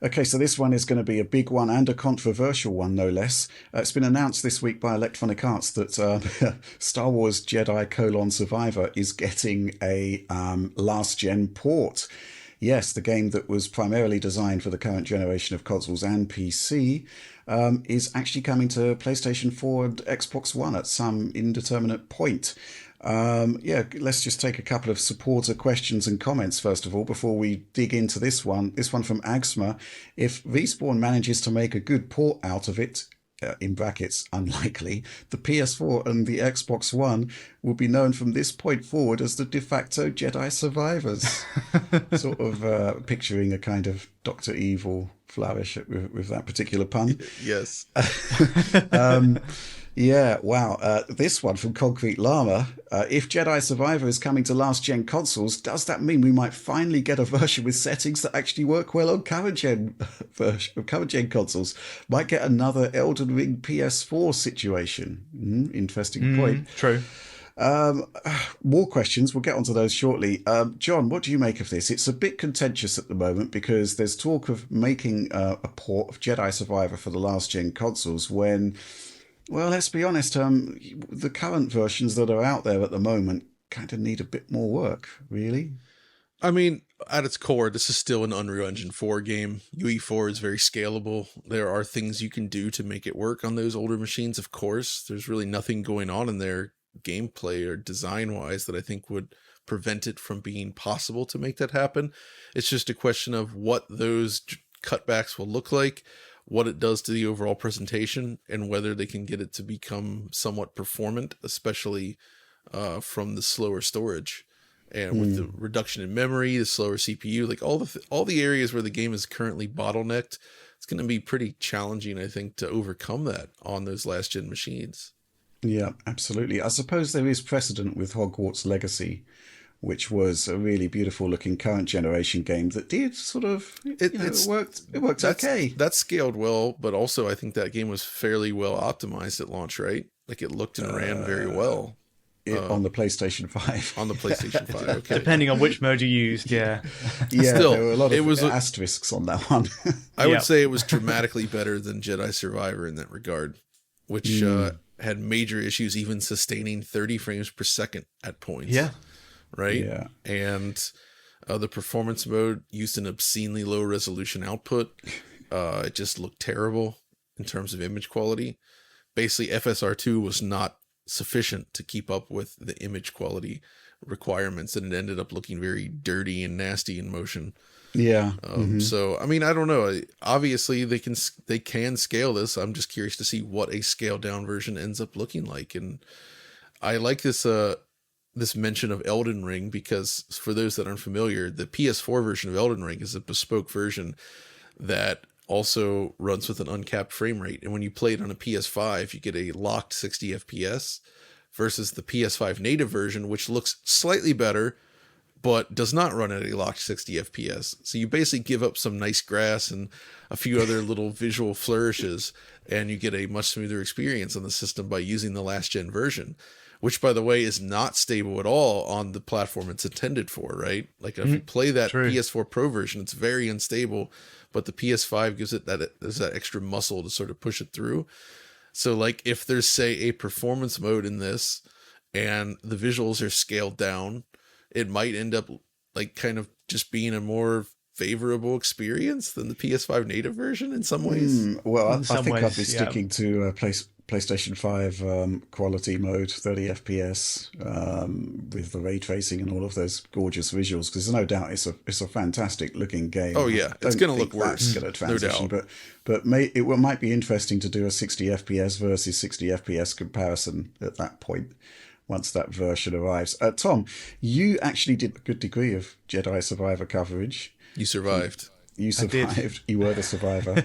Okay, so this one is going to be a big one and a controversial one, no less. It's been announced this week by Electronic Arts that Star Wars Jedi: Survivor is getting a last gen port. Yes, the game that was primarily designed for the current generation of consoles and PC is actually coming to PlayStation 4 and Xbox One at some indeterminate point. Yeah, let's just take a couple of supporter questions and comments first of all before we dig into this one. This one from Agsma. If Respawn manages to make a good port out of it, in brackets, unlikely, the PS4 and the Xbox One will be known from this point forward as the de facto Jedi survivors. Sort of picturing a kind of Dr. Evil flourish with that particular pun. Yes. Yeah, wow. This one from Concrete Llama. If Jedi Survivor is coming to last-gen consoles, does that mean we might finally get a version with settings that actually work well on current-gen consoles? Might get another Elden Ring PS4 situation. Interesting point. True. More questions. We'll get onto those shortly. John, what do you make of this? It's a bit contentious at the moment because there's talk of making a port of Jedi Survivor for the last-gen consoles when... Well, let's be honest, the current versions that are out there at the moment kind of need a bit more work, really. I mean, at its core, this is still an Unreal Engine 4 game. UE4 is very scalable. There are things you can do to make it work on those older machines, of course. There's really nothing going on in there gameplay or design-wise that I think would prevent it from being possible to make that happen. It's just a question of what those cutbacks will look like, what it does to the overall presentation, and whether they can get it to become somewhat performant, especially from the slower storage and with the reduction in memory, the slower CPU, like all the areas where the game is currently bottlenecked. It's going to be pretty challenging, I think, to overcome that on those last gen machines. Yeah, absolutely. I suppose there is precedent with Hogwarts Legacy, which was a really beautiful looking current generation game that did sort of, it worked okay. That scaled well, but also I think that game was fairly well optimized at launch, right? Like it looked and ran very well. On the PlayStation 5. On the PlayStation 5, okay. Depending on which mode you used, yeah. Yeah, Still, there were a lot of asterisks on that one. I would say it was dramatically better than Jedi Survivor in that regard, which had major issues even sustaining 30 frames per second at points. Yeah. Right? Yeah. And the performance mode used an obscenely low resolution output. It just looked terrible in terms of image quality. Basically, FSR2 was not sufficient to keep up with the image quality requirements, and it ended up looking very dirty and nasty in motion. Yeah. So, I mean, I don't know. Obviously, they can scale this. I'm just curious to see what a scaled down version ends up looking like. And I like this mention of Elden Ring because for those that aren't familiar, the PS4 version of Elden Ring is a bespoke version that also runs with an uncapped frame rate. And when you play it on a PS5, you get a locked 60 FPS versus the PS5 native version, which looks slightly better, but does not run at a locked 60 FPS. So you basically give up some nice grass and a few other little visual flourishes, and you get a much smoother experience on the system by using the last gen version, which, by the way, is not stable at all on the platform it's intended for, right? Like if you play that PS4 Pro version, it's very unstable, but the PS5 gives it that extra muscle to sort of push it through. So like if there's, say, a performance mode in this and the visuals are scaled down, it might end up like kind of just being a more favorable experience than the PS5 native version in some ways. Well, I think I'd be sticking to PlayStation 5 quality mode, 30 FPS, with the ray tracing and all of those gorgeous visuals, because there's no doubt it's a fantastic looking game. Oh yeah, it's going to look worse. It's going to transition, no doubt. But it might be interesting to do a 60 FPS versus 60 FPS comparison at that point once that version arrives. Tom, you actually did a good degree of Jedi Survivor coverage. You survived. You survived. You were the survivor.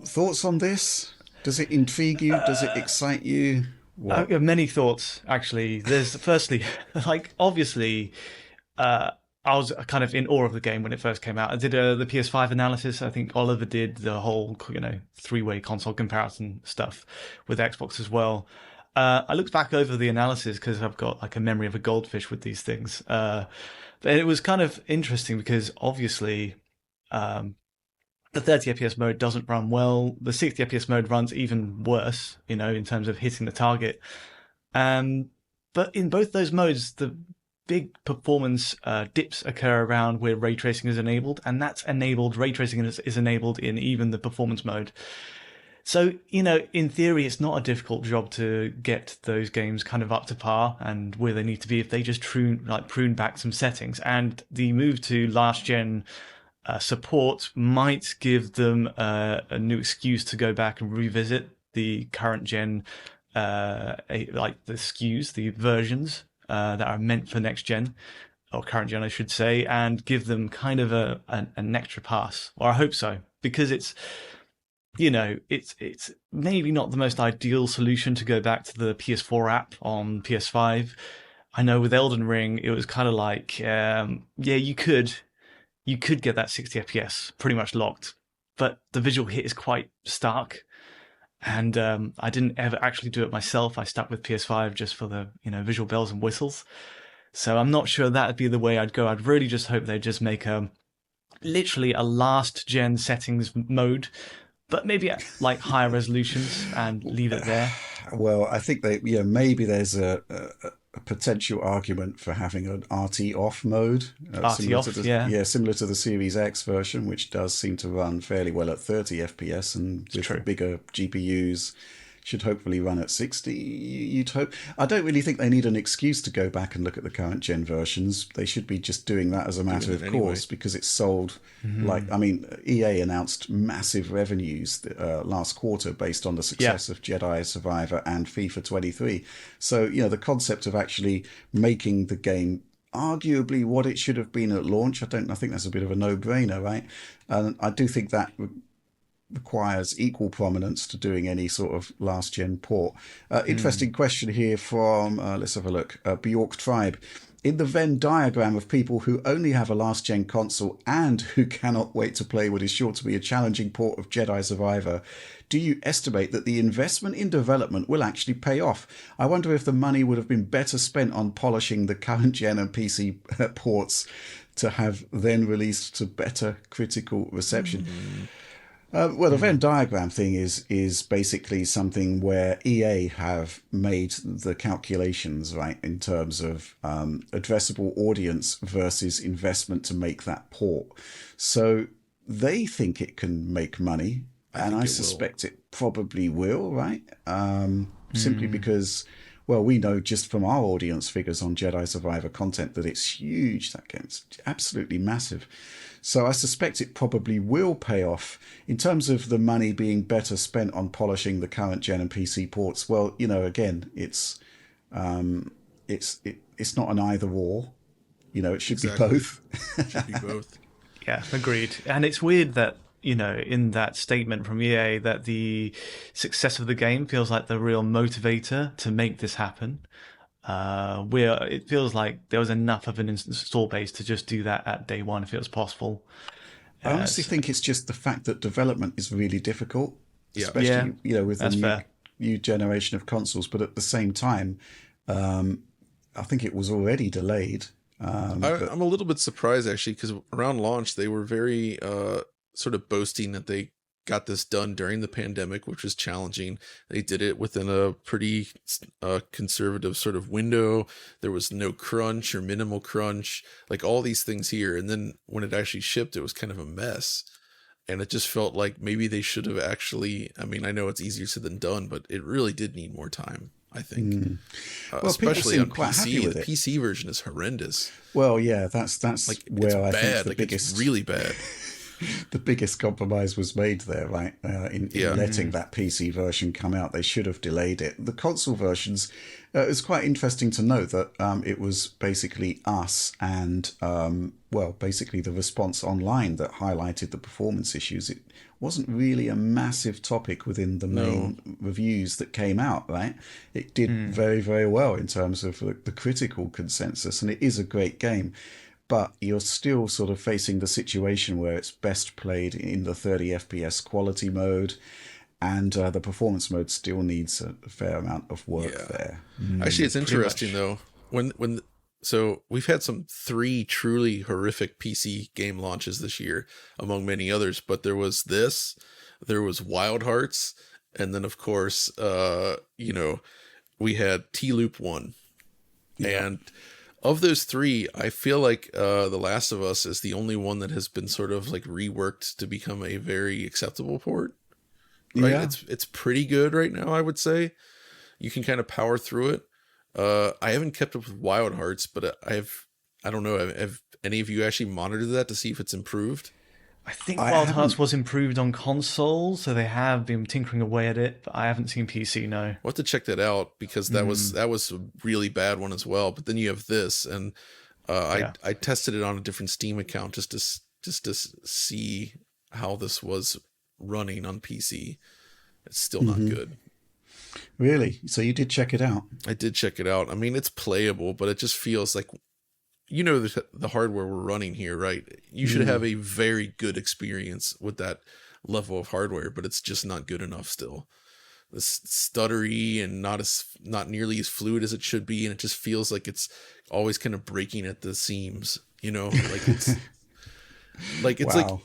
Thoughts on this? Does it intrigue you? Does it excite you? I have many thoughts, actually. There's firstly, like, obviously, I was kind of in awe of the game when it first came out. I did the PS5 analysis. I think Oliver did the whole, three-way console comparison stuff with Xbox as well. I looked back over the analysis because I've got like a memory of a goldfish with these things. But it was kind of interesting because obviously, The 30 FPS mode doesn't run well. The 60 FPS mode runs even worse, in terms of hitting the target. But in both those modes, the big performance dips occur around where ray tracing is enabled, and that's enabled. Ray tracing is enabled in even the performance mode. So, in theory, it's not a difficult job to get those games kind of up to par and where they need to be if they just prune back some settings. And the move to last gen support might give them a new excuse to go back and revisit the current gen, like the SKUs, the versions that are meant for next gen, or current gen, I should say, and give them kind of an extra pass. Or I hope so, because it's maybe not the most ideal solution to go back to the PS4 app on PS5. I know with Elden Ring, it was kind of like, you could get that 60 FPS pretty much locked, but the visual hit is quite stark. And I didn't ever actually do it myself. I stuck with PS5 just for the visual bells and whistles. So I'm not sure that'd be the way I'd go. I'd really just hope they just make literally a last gen settings mode, but maybe at like higher resolutions and leave it there. Well, I think maybe there's a potential argument for having an RT off mode, RT off, similar to the Series X version, which does seem to run fairly well at 30 FPS, and with the bigger GPUs, should hopefully run at 60. You'd hope. I don't really think they need an excuse to go back and look at the current gen versions. They should be just doing that as a matter of course, because it's sold. EA announced massive revenues last quarter based on the success of Jedi Survivor and FIFA 23. So the concept of actually making the game arguably what it should have been at launch, I think that's a bit of a no-brainer, right? And I do think that requires equal prominence to doing any sort of last gen port. Interesting question here from let's have a look. Bjork Tribe. In the Venn diagram of people who only have a last gen console and who cannot wait to play what is sure to be a challenging port of Jedi Survivor, do you estimate that the investment in development will actually pay off? I wonder if the money would have been better spent on polishing the current gen and PC ports to have then released to better critical reception. Well, the Venn diagram thing is basically something where EA have made the calculations, right, in terms of addressable audience versus investment to make that port. So they think it can make money, and I suspect it probably will, right? Simply because, well, we know just from our audience figures on Jedi Survivor content that it's huge. That game's absolutely massive. So I suspect it probably will pay off. In terms of the money being better spent on polishing the current gen and PC ports, well, again, it's not an either or. It should be both. It should be both. Yeah, agreed. And it's weird that, in that statement from EA, that the success of the game feels like the real motivator to make this happen. Where it feels like there was enough of an install base to just do that at day one if it was possible. I honestly think it's just the fact that development is really difficult, especially with the new generation of consoles. But at the same time, I think it was already delayed. I'm a little bit surprised actually, because around launch they were very sort of boasting that they got this done during the pandemic, which was challenging. They did it within a pretty conservative sort of window. There was no crunch or minimal crunch, like all these things here. And then when it actually shipped, it was kind of a mess. And it just felt like maybe they should have actually, I know it's easier said than done, but it really did need more time, I think. Well, especially on PC. The it. PC version is horrendous. Well, yeah, that's like, where I think the biggest... It's really bad. The biggest compromise was made there, right? In letting that PC version come out. They should have delayed it. The console versions, it was quite interesting to note that it was basically us and, basically the response online that highlighted the performance issues. It wasn't really a massive topic within the main reviews that came out, right? It did very, very well in terms of the critical consensus, and it is a great game. But you're still sort of facing the situation where it's best played in the 30 FPS quality mode, and the performance mode still needs a fair amount of work there. Actually, it's interesting though. When So we've had some 3 truly horrific PC game launches this year, among many others. But there was this, there was Wild Hearts, and then of course, we had T-Loop 1. Yeah. And of those 3, I feel like The Last of Us is the only one that has been sort of like reworked to become a very acceptable port. Right? Yeah. It's pretty good right now, I would say. You can kind of power through it. I haven't kept up with Wild Hearts, but I don't know, have any of you actually monitored that to see if it's improved? I think I Wild Hearts haven't- was improved on console, so they have been tinkering away at it, but I haven't seen PC, no. We'll have to check that out, because that was a really bad one as well. But then you have this, and Yeah. I tested it on a different Steam account just to see how this was running on PC. It's still not good. Really? So you did check it out? I did check it out. I mean, it's playable, but it just feels like, the hardware we're running here, right? You should have a very good experience with that level of hardware, but it's just not good enough still. It's stuttery and not nearly as fluid as it should be, and it just feels like it's always kind of breaking at the seams. Like it's like Wow.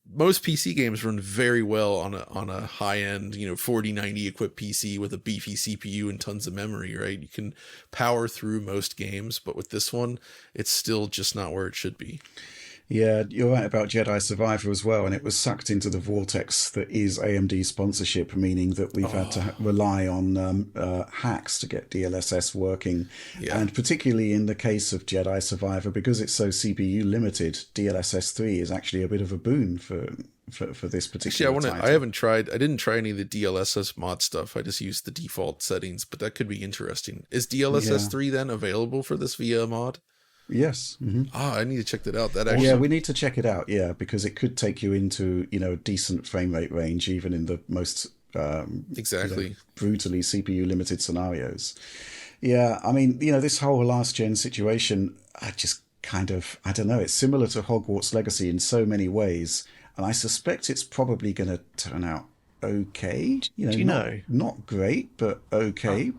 most PC games run very well on a high end, 4090 equipped PC with a beefy CPU and tons of memory, right? You can power through most games, but with this one, it's still just not where it should be. Yeah, you're right about Jedi Survivor as well, and it was sucked into the vortex that is AMD sponsorship, meaning that we've had to rely on hacks to get DLSS working. Yeah. And particularly in the case of Jedi Survivor, because it's so CPU limited, DLSS 3 is actually a bit of a boon for this particular Actually, title. I didn't try any of the DLSS mod stuff. I just used the default settings, but that could be interesting. Is DLSS 3 then available for this via mod? Yes. I need to check that out. That actually, Yeah, we need to check it out. Yeah, because it could take you into a decent frame rate range, even in the most exactly. brutally CPU limited scenarios. Yeah, I mean, this whole last gen situation, I just I don't know. It's similar to Hogwarts Legacy in so many ways, and I suspect it's probably going to turn out okay. Do you know? Not great, but okay.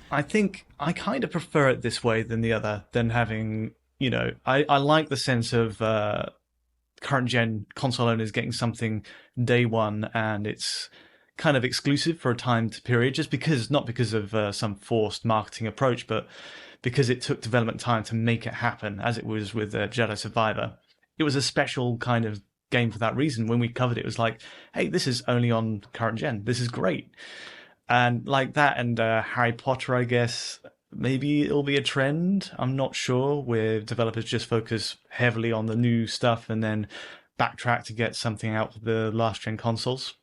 I think I kind of prefer it this way than the other, than having, I like the sense of current gen console owners getting something day one and it's kind of exclusive for a timed period, not because of some forced marketing approach, but because it took development time to make it happen, as it was with Jedi Survivor. It was a special kind of game for that reason. When we covered it, it was like, hey, this is only on current gen. This is great. And like that and Harry Potter, I guess, maybe it'll be a trend. I'm not sure, where developers just focus heavily on the new stuff and then backtrack to get something out for the last gen consoles.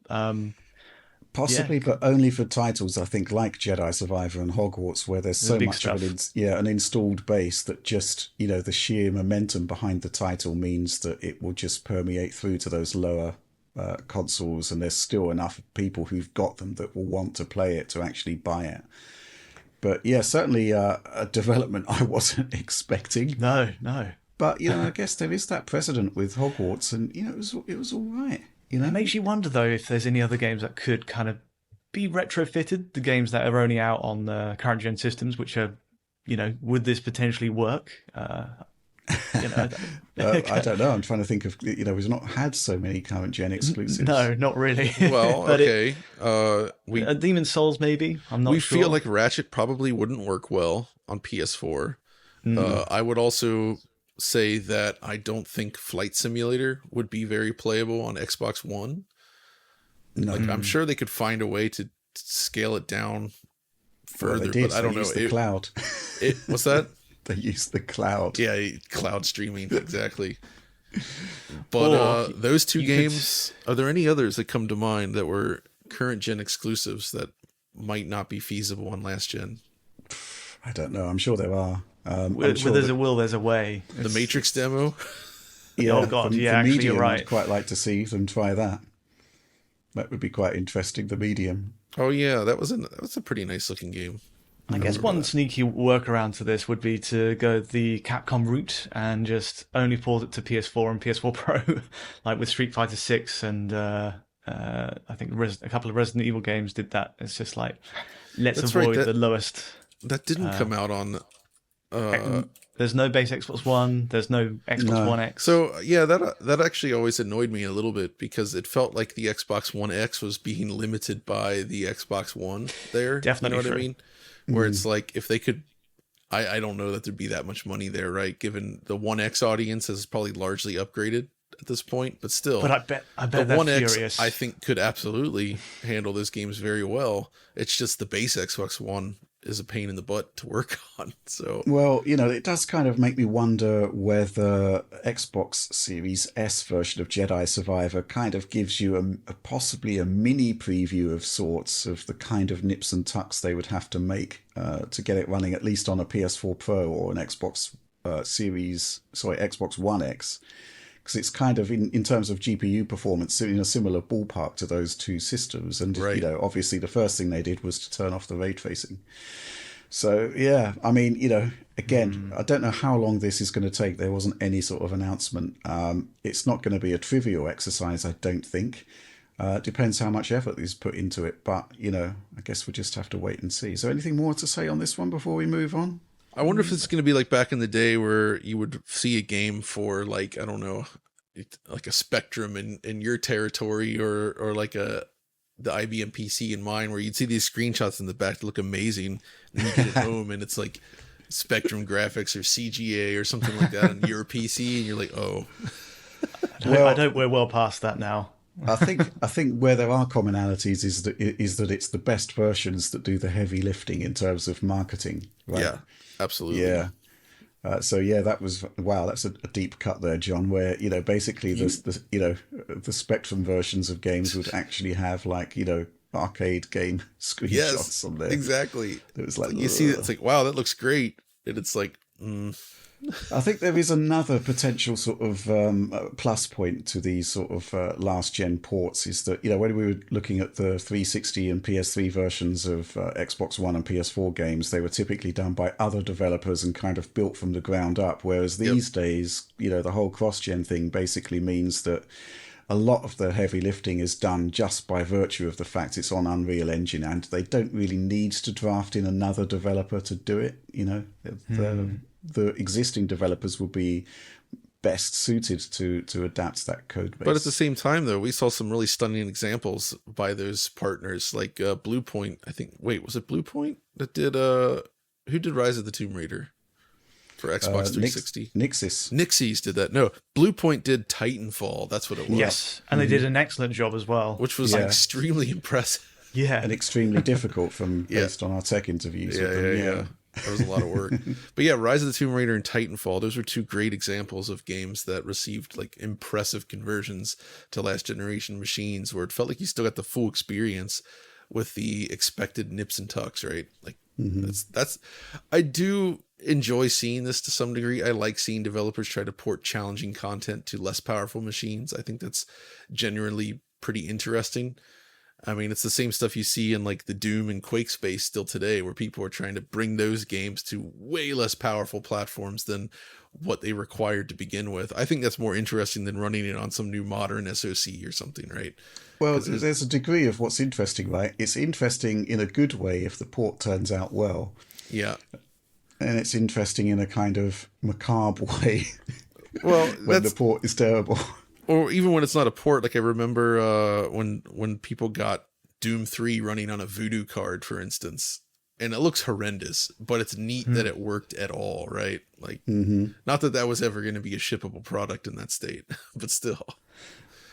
Possibly, Yeah. but only for titles, I think, like Jedi Survivor and Hogwarts, where there's so big much of stuff. an installed base that just, the sheer momentum behind the title means that it will just permeate through to those lower consoles, and there's still enough people who've got them that will want to play it to actually buy it. But yeah, certainly a development I wasn't expecting. No. But I guess there is that precedent with Hogwarts, and it was all right. It makes you wonder, though, if there's any other games that could kind of be retrofitted, the games that are only out on the current gen systems, which are, would this potentially work? I don't know. I'm trying to think of, we've not had so many current gen exclusives. No, not really. Well, But okay. Demon's Souls, maybe. I'm not We sure. feel like Ratchet probably wouldn't work well on PS4. I would also say that I don't think Flight Simulator would be very playable on Xbox One. No. Like, I'm sure they could find a way to scale it down further, They did. but I don't They know. used the cloud. What's that? They used the cloud. Yeah, cloud streaming, exactly. But those two games, are there any others that come to mind that were current gen exclusives that might not be feasible on last gen? I don't know. I'm sure there are. Where there's a will, there's a way. The Matrix demo? Yeah, Oh, God, for actually, Medium, you're right. I'd quite like to see them try that. That would be quite interesting, the Medium. Oh yeah, that was a pretty nice looking game. I guess one sneaky workaround to this would be to go the Capcom route and just only port it to PS4 and PS4 Pro, like with Street Fighter 6 and I think a couple of Resident Evil games did that. It's just like, let's That's avoid right, the lowest. That didn't come out on Uh, There's no base Xbox One. There's no Xbox No. One X. so yeah, that actually always annoyed me a little bit because it felt like the Xbox One X was being limited by the Xbox One there. Definitely You know what true. I mean? Where it's like if they could, I don't know that there'd be that much money there, right? Given the One X audience is probably largely upgraded at this point, but still, But I the bet they're One X furious. I think could absolutely handle those games very well. It's just the base Xbox One is a pain in the butt to work on. So Well, it does kind of make me wonder whether Xbox Series S version of Jedi Survivor kind of gives you possibly a mini preview of sorts of the kind of nips and tucks they would have to make to get it running at least on a PS4 Pro or an Xbox One X. Because it's kind of in terms of GPU performance in a similar ballpark to those two systems. And, right. Obviously the first thing they did was to turn off the ray tracing. So, yeah, I mean, again, I don't know how long this is going to take. There wasn't any sort of announcement. It's not going to be a trivial exercise, I don't think. Depends how much effort is put into it. But, I guess we'll just have to wait and see. Is there anything more to say on this one before we move on? I wonder if it's going to be like back in the day where you would see a game for like, I don't know, like a Spectrum in your territory or like the IBM PC in mine where you'd see these screenshots in the back that look amazing. And you get it home and it's like Spectrum graphics or CGA or something like that on your PC. And you're like, oh. I don't. We're well past that now. I think where there are commonalities is that it's the best versions that do the heavy lifting in terms of marketing. Right? Yeah, absolutely. Yeah. That was wow. That's a deep cut there, John. Where basically the Spectrum versions of games would actually have like arcade game screenshots on there. Exactly. It was like you see, it's like wow, that looks great, and it's like. I think there is another potential sort of plus point to these sort of last gen ports is that when we were looking at the 360 and PS3 versions of Xbox One and PS4 games, they were typically done by other developers and kind of built from the ground up. Whereas these days, the whole cross gen thing basically means that a lot of the heavy lifting is done just by virtue of the fact it's on Unreal Engine, and they don't really need to draft in another developer to do it. The existing developers will be best suited to adapt that code base. But at the same time, though, we saw some really stunning examples by those partners, like Bluepoint. I think. Wait, was it Bluepoint that did? Who did Rise of the Tomb Raider for Xbox 360? Nixxes did that. No, Bluepoint did Titanfall. That's what it was. Yes, and they did an excellent job as well, which was extremely impressive. Yeah, and extremely difficult based on our tech interviews with them. Yeah. That was a lot of work. But yeah, Rise of the Tomb Raider and Titanfall, those were two great examples of games that received like impressive conversions to last generation machines where it felt like you still got the full experience with the expected nips and tucks, right? Like that's I do enjoy seeing this to some degree. I like seeing developers try to port challenging content to less powerful machines. I think that's generally pretty interesting. I mean, it's the same stuff you see in like the Doom and Quake space still today, where people are trying to bring those games to way less powerful platforms than what they required to begin with. I think that's more interesting than running it on some new modern SoC or something, right? Well, there's a degree of what's interesting, right? It's interesting in a good way if the port turns out well. Yeah. And it's interesting in a kind of macabre way. Well, when the port is terrible. Or even when it's not a port, like I remember when people got Doom 3 running on a Voodoo card, for instance, and it looks horrendous, but it's neat that it worked at all, right? Like, not that was ever going to be a shippable product in that state, but still.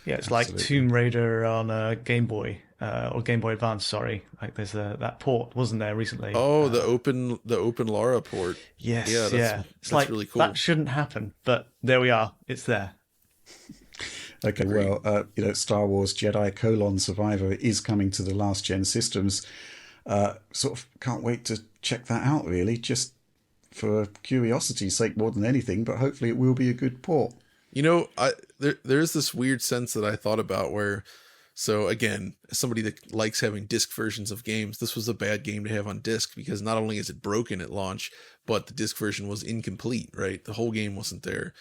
Yeah, it's like Tomb Raider on a Game Boy or Game Boy Advance. Sorry, like there's that port, wasn't there recently? Oh, the open Lara port. Yes, yeah, it's that's like really cool. That shouldn't happen, but there we are. It's there. Okay, well, Star Wars Jedi: Survivor is coming to the last gen systems. Sort of can't wait to check that out, really, just for curiosity's sake more than anything, but hopefully it will be a good port. There's this weird sense that I thought about where, so again, as somebody that likes having disc versions of games, this was a bad game to have on disc because not only is it broken at launch, but the disc version was incomplete, right? The whole game wasn't there.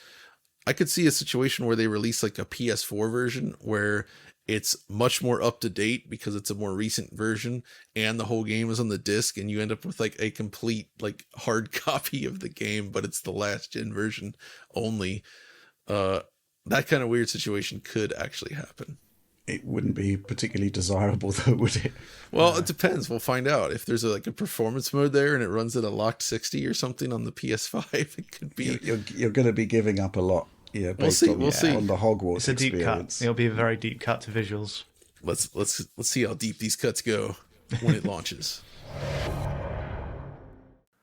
I could see a situation where they release like a PS4 version where it's much more up to date because it's a more recent version, and the whole game is on the disc, and you end up with like a complete like hard copy of the game, but it's the last gen version only. That kind of weird situation could actually happen. It wouldn't be particularly desirable, though, would it? Well, it depends. We'll find out. If there's a performance mode there and it runs at a locked 60 or something on the PS5, it could be. You're going to be giving up a lot. Yeah, based see. on, We'll see. on the Hogwarts It's a deep experience. cut. It'll be a very deep cut to visuals. Let's see how deep these cuts go when it launches.